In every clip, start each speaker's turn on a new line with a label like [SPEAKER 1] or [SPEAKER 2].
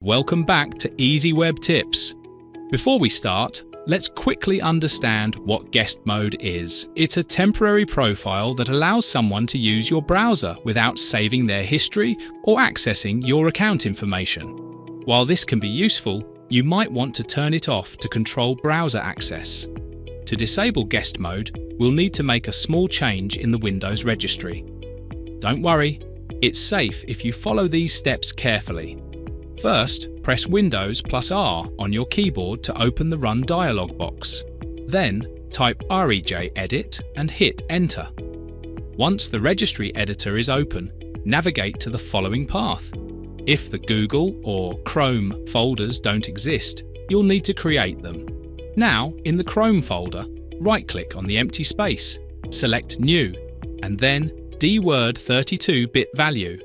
[SPEAKER 1] Welcome back to Easy Web Tips. Before we start, let's quickly understand what guest mode is. It's a temporary profile that allows someone to use your browser without saving their history or accessing your account information. While this can be useful, you might want to turn it off to control browser access. To disable guest mode, we'll need to make a small change in the Windows registry. Don't worry, it's safe if you follow these steps carefully. First, press Windows plus R on your keyboard to open the Run dialog box. Then, type regedit and hit Enter. Once the registry editor is open, navigate to the following path. If the Google or Chrome folders don't exist, you'll need to create them. Now, in the Chrome folder, right-click on the empty space, select New, and then dword 32-bit value.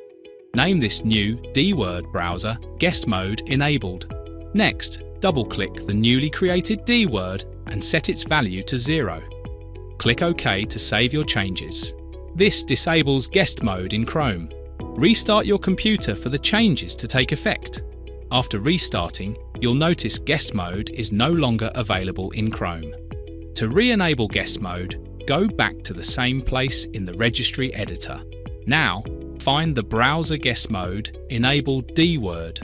[SPEAKER 1] Name this new dword browser Guest Mode Enabled. Next, double-click the newly created dword and set its value to 0. Click OK to save your changes. This disables guest mode in Chrome. Restart your computer for the changes to take effect. After restarting, you'll notice guest mode is no longer available in Chrome. To re-enable guest mode, go back to the same place in the registry editor. Now, find the Browser Guest Mode Enabled dword.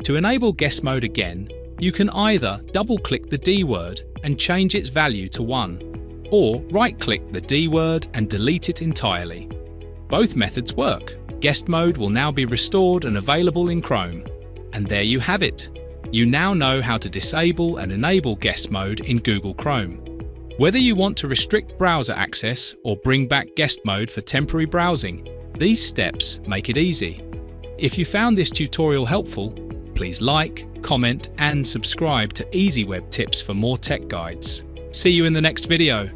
[SPEAKER 1] To enable guest mode again, you can either double-click the dword and change its value to 1, or right-click the dword and delete it entirely. Both methods work. Guest mode will now be restored and available in Chrome. And there you have it. You now know how to disable and enable guest mode in Google Chrome. Whether you want to restrict browser access or bring back guest mode for temporary browsing, these steps make it easy. If you found this tutorial helpful, please like, comment and subscribe to Easy Web Tips for more tech guides. See you in the next video.